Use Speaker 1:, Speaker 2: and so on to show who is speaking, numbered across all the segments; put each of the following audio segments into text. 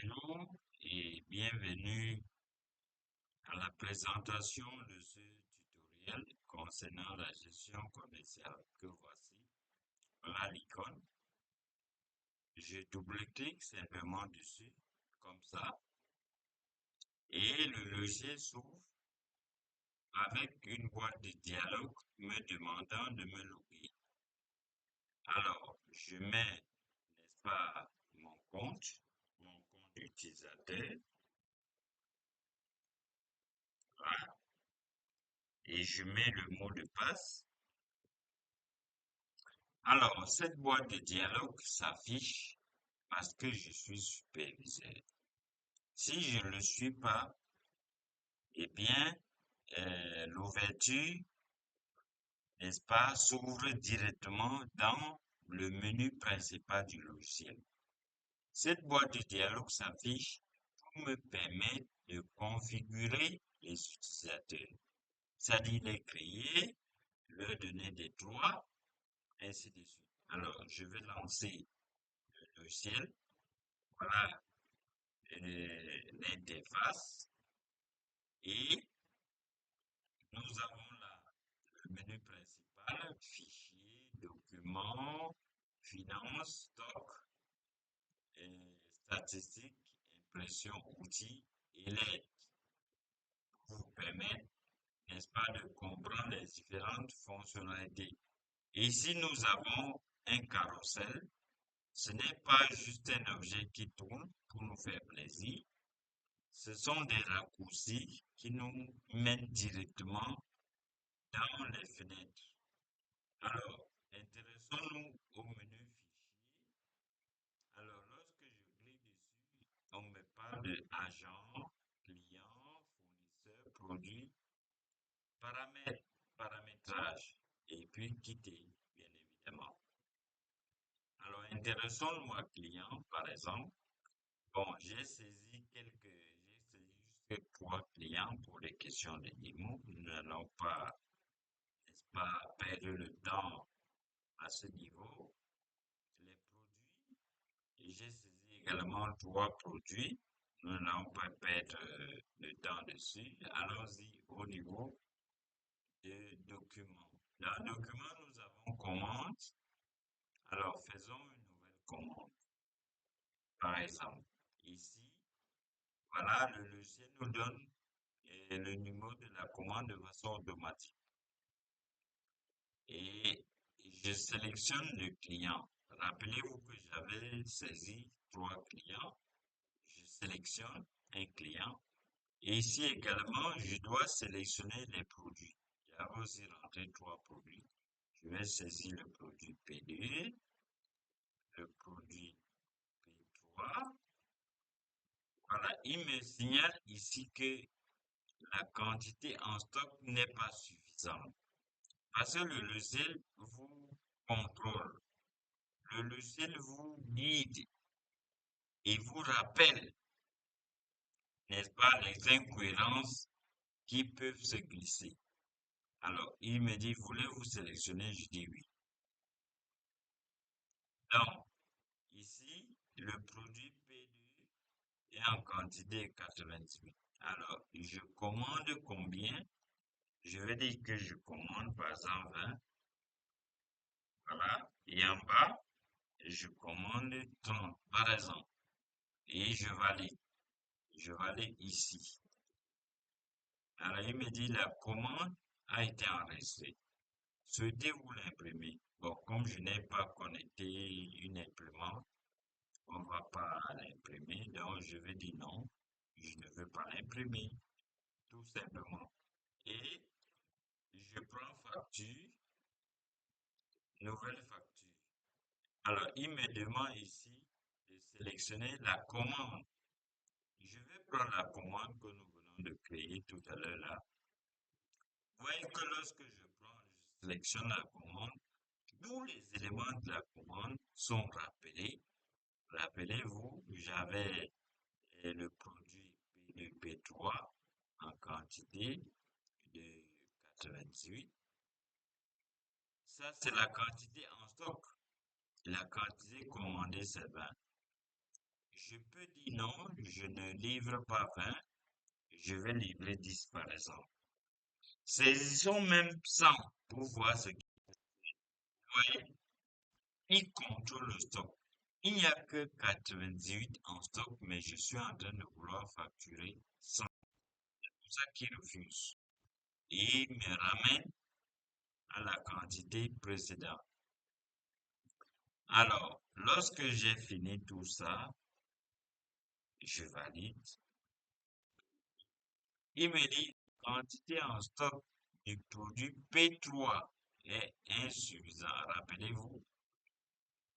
Speaker 1: Bonjour et bienvenue à la présentation de ce tutoriel concernant la gestion commerciale que voici. Voilà l'icône. Je double-clique simplement dessus, comme ça, et le logiciel s'ouvre avec une boîte de dialogue me demandant de me loguer. Alors, je mets, n'est-ce pas, mon compte utilisateur, voilà, et je mets le mot de passe. Alors, cette boîte de dialogue s'affiche parce que je suis superviseur. Si je ne le suis pas, eh bien, l'ouverture, n'est-ce pas, s'ouvre directement dans le menu principal du logiciel. Cette boîte de dialogue s'affiche pour me permettre de configurer les utilisateurs, c'est-à-dire les créer, leur donner des droits, ainsi de suite. Alors, je vais lancer le logiciel. Voilà l'interface et nous avons là le menu principal, fichier, documents, finances, stock, statistiques, impression, outils et l'aide pour vous permettre, n'est-ce pas, de comprendre les différentes fonctionnalités. Et ici, nous avons un carrousel. Ce n'est pas juste un objet qui tourne pour nous faire plaisir. Ce sont des raccourcis qui nous mènent directement dans les fenêtres. Alors, intéressons-nous au menu fichier. Alors, lorsque je clique dessus, on me parle de agent, client, fournisseur, produit, paramètres, paramétrage et puis quitter, bien évidemment. Alors, intéressons-nous à client, par exemple. Bon, j'ai saisi juste 3 clients pour les questions de démo. Nous n'allons pas, n'est-ce pas, perdre le temps à ce niveau. Les produits, j'ai saisi également 3 produits. Nous n'allons pas perdre le temps dessus. Allons-y au niveau de documents. Dans le document, nous avons commande. Alors, faisons une nouvelle commande. Par exemple, ici, voilà, le logiciel nous donne le numéro de la commande de façon automatique. Et je sélectionne le client. Rappelez-vous que j'avais saisi 3 clients. Je sélectionne un client. Et ici également, je dois sélectionner les produits. J'avais aussi rentré 3 produits. Je vais saisir le produit P2, le produit P3. Voilà, il me signale ici que la quantité en stock n'est pas suffisante. Parce que le logiciel vous contrôle, le logiciel vous guide et vous rappelle, n'est-ce pas, les incohérences qui peuvent se glisser. Alors, il me dit, voulez-vous sélectionner? Je dis oui. Donc, ici, le produit P2 est en quantité 98. Alors, je commande combien? Je vais dire que je commande par exemple 20. Voilà. Et en bas, je commande 30 par exemple. Et je valide. Je valide ici. Alors, il me dit la commande a été enregistrée. Souhaitez-vous l'imprimer? Bon, comme je n'ai pas connecté une imprimante, on ne va pas l'imprimer. Donc, je vais dire non. Je ne veux pas l'imprimer. Tout simplement. Et je prends facture, nouvelle facture. Alors, il me demande ici de sélectionner la commande. Je vais prendre la commande que nous venons de créer tout à l'heure là. Vous voyez que lorsque je sélectionne la commande, tous les éléments de la commande sont rappelés. Rappelez-vous, j'avais le produit P2P3 en quantité de 98. Ça, c'est la quantité en stock. La quantité commandée, c'est 20. Je peux dire non, je ne livre pas 20, je vais livrer 10 par exemple. Saisissons même 100 pour voir ce qu'il y a. Il contrôle le stock. Il n'y a que 98 en stock, mais je suis en train de vouloir facturer 100. C'est pour ça qu'il refuse. Et il me ramène à la quantité précédente. Alors, lorsque j'ai fini tout ça, je valide. Il me dit, quantité en stock du produit P3 est insuffisant. Rappelez-vous,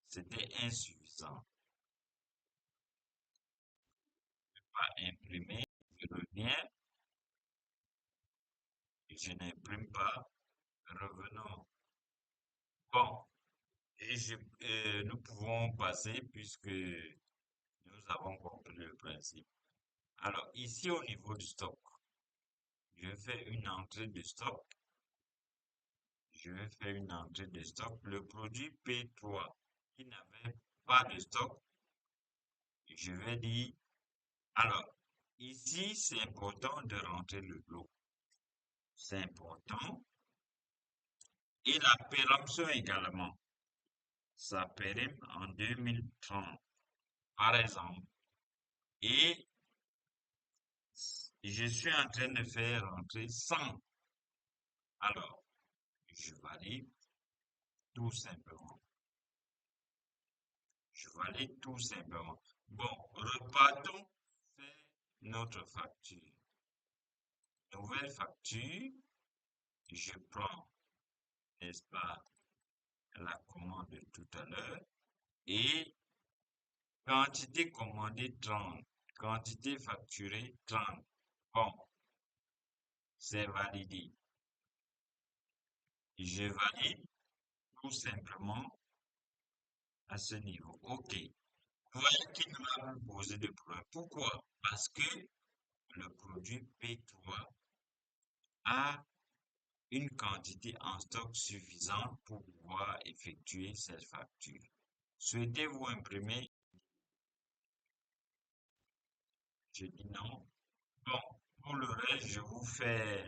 Speaker 1: c'était insuffisant. Pas imprimé, je reviens, je n'imprime pas, revenons. Bon, nous pouvons passer puisque nous avons compris le principe. Alors, ici au niveau du stock, je fais une entrée de stock. Je vais faire une entrée de stock. Le produit P3 qui n'avait pas de stock, je vais dire, alors, ici, c'est important de rentrer le lot. C'est important. Et la péremption également. Ça périme en 2030, par exemple. Et je suis en train de faire rentrer 100. Alors, je valide tout simplement. Je valide tout simplement. Bon, repartons faire notre facture. Nouvelle facture, je prends, n'est-ce pas, la commande de tout à l'heure et quantité commandée 30, quantité facturée 30. Bon, c'est validé. Je valide tout simplement à ce niveau. OK. Voilà qui ne va pas poser de problème. Pourquoi? Parce que le produit P3 a une quantité en stock suffisante pour pouvoir effectuer cette facture. Souhaitez-vous imprimer? Je dis non. Bon, pour le reste, je vous fais,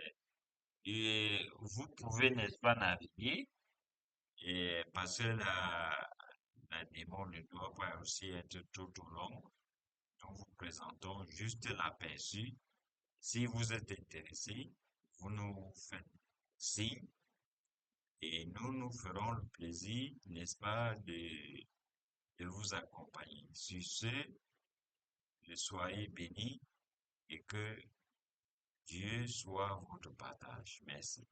Speaker 1: et vous pouvez, n'est-ce pas, naviguer, et parce que la démo ne doit pas aussi être trop longue. Nous vous présentons juste l'aperçu. Si vous êtes intéressé, vous nous faites signe et nous ferons le plaisir, n'est-ce pas, de vous accompagner. Sur ce, soyez bénis et que Dieu soit votre partage. Merci.